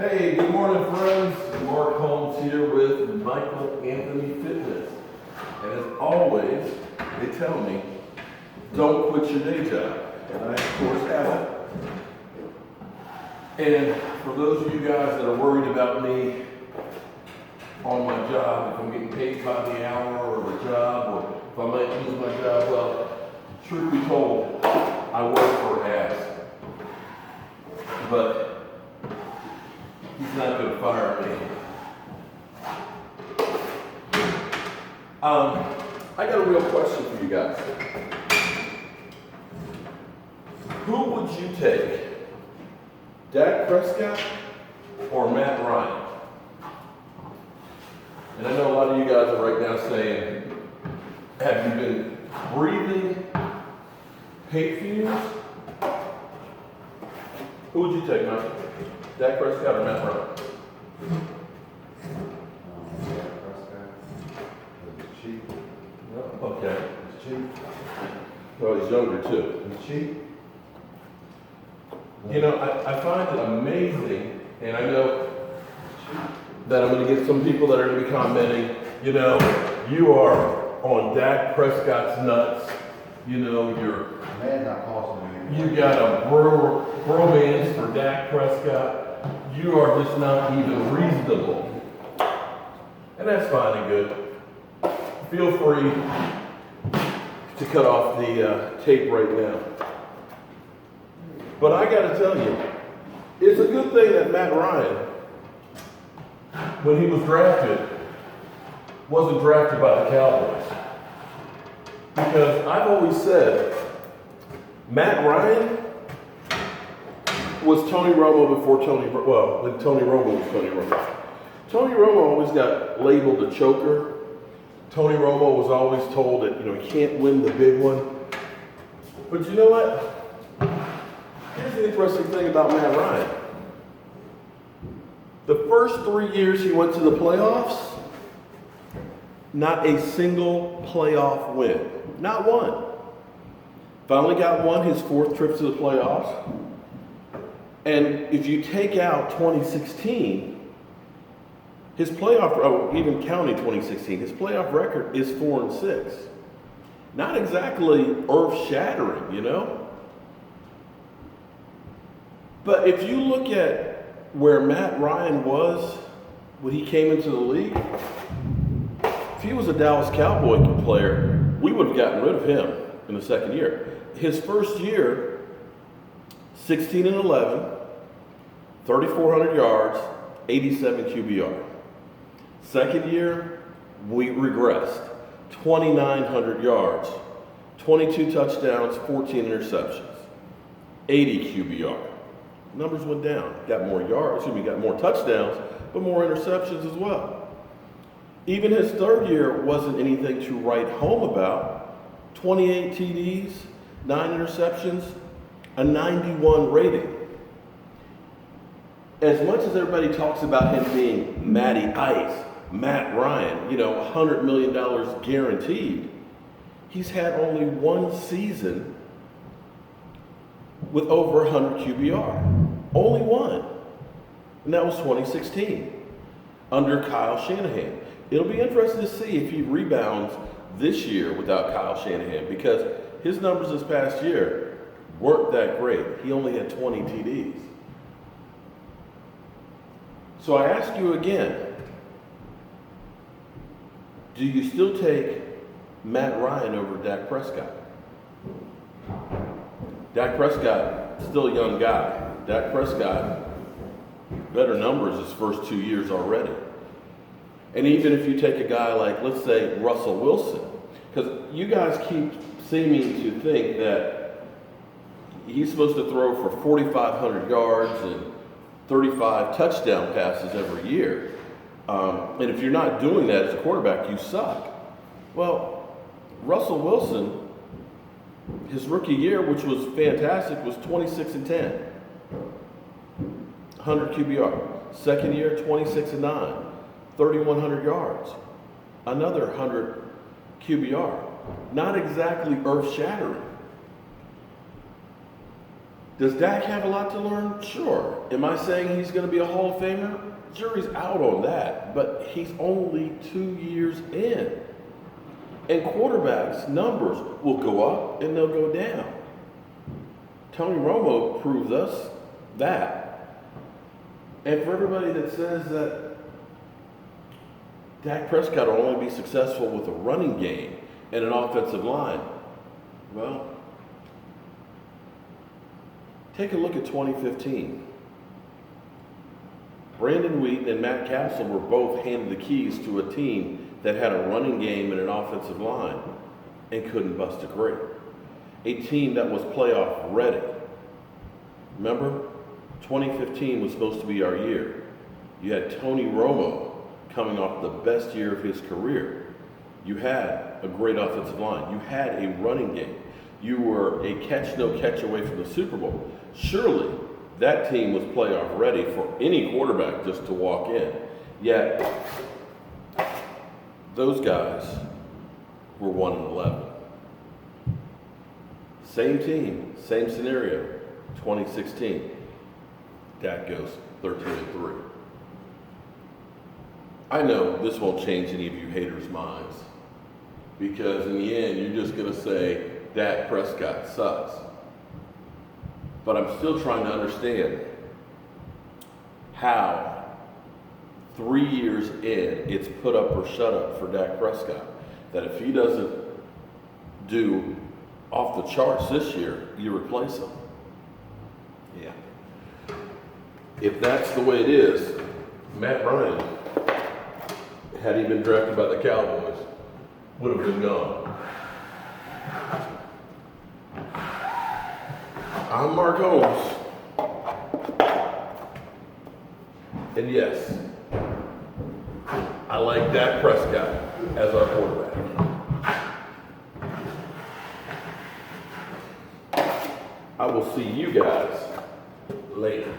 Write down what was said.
Hey, good morning, friends. Mark Holmes here with Michael Anthony Fitness. And as always, they tell me, don't quit your day job. And I, of course, haven't. And for those of you guys that are worried about me on my job, if I'm getting paid by the hour or the job, or if I might lose my job, well, truth be told, I work for ass. But he's not going to fire me. I got a real question for you guys. Who would you take? Dak Prescott or Matt Ryan? And I know a lot of you guys are right now saying, have you been breathing hate fumes? Who would you take, Mike? Dak Prescott or Matt Ryan? Dak Prescott. He's cheap. Okay. He's cheap. Well, he's younger too. He's cheap. You know, I find it amazing, and I know that I'm going to get some people that are going to be commenting, you know, you are on Dak Prescott's nuts. You know, Man's not costing me. you got a bromance for Dak Prescott. You are just not even reasonable. And that's fine and good. Feel free to cut off the tape right now. But I got to tell you, it's a good thing that Matt Ryan, when he was drafted, wasn't drafted by the Cowboys. Because I've always said, Matt Ryan was Tony Romo before when Tony Romo was Tony Romo. Tony Romo always got labeled a choker. Tony Romo was always told that, you know, he can't win the big one. But you know what? Here's the interesting thing about Matt Ryan. The first 3 years he went to the playoffs, not a single playoff win. Not one. Finally got one, his fourth trip to the playoffs. And if you take out 2016, his playoff, even counting 2016, his playoff record is 4-6. Not exactly earth-shattering, you know? But if you look at where Matt Ryan was when he came into the league, if he was a Dallas Cowboy player, we would have gotten rid of him in the second year. His first year, 16-11, 3,400 yards, 87 QBR. Second year, we regressed, 2,900 yards, 22 touchdowns, 14 interceptions, 80 QBR. Numbers went down. Got more yards, got more touchdowns, but more interceptions as well. Even his third year wasn't anything to write home about. 28 TDs, 9 interceptions, a 91 rating. As much as everybody talks about him being Matty Ice, Matt Ryan, you know, $100 million guaranteed, he's had only one season with over 100 QBR. Only one. And that was 2016 under Kyle Shanahan. It'll be interesting to see if he rebounds this year without Kyle Shanahan, because his numbers this past year weren't that great. He only had 20 TDs. So I ask you again, do you still take Matt Ryan over Dak Prescott? Dak Prescott, still a young guy. Dak Prescott, better numbers his first 2 years already. And even if you take a guy like, let's say, Russell Wilson, because you guys keep seeming to think that he's supposed to throw for 4,500 yards and 35 touchdown passes every year. And if you're not doing that as a quarterback, you suck. Well, Russell Wilson, his rookie year, which was fantastic, was 26-10. 100 QBR. Second year, 26-9. 3,100 yards. Another 100 QBR. Not exactly earth-shattering. Does Dak have a lot to learn? Sure. Am I saying he's going to be a Hall of Famer? Jury's out on that, but he's only 2 years in. And quarterbacks' numbers will go up and they'll go down. Tony Romo proves us that. And for everybody that says that Dak Prescott will only be successful with a running game and an offensive line, well, take a look at 2015. Brandon Wheaton and Matt Castle were both handed the keys to a team that had a running game and an offensive line and couldn't bust a grape. A team that was playoff ready. Remember, 2015 was supposed to be our year. You had Tony Romo coming off the best year of his career. You had a great offensive line. You had a running game. You were a catch, no catch away from the Super Bowl. Surely that team was playoff ready for any quarterback just to walk in. Yet, those guys were 1-11. Same team, same scenario, 2016. Dak goes 13-3. I know this won't change any of you haters' minds, because in the end, you're just going to say, Dak Prescott sucks. But I'm still trying to understand how 3 years in, it's put up or shut up for Dak Prescott. That if he doesn't do off the charts this year, you replace him. Yeah. If that's the way it is, Matt Ryan, had he been drafted by the Cowboys, would have been gone. I'm Mark Holmes. And yes, I like Dak Prescott as our quarterback. I will see you guys later.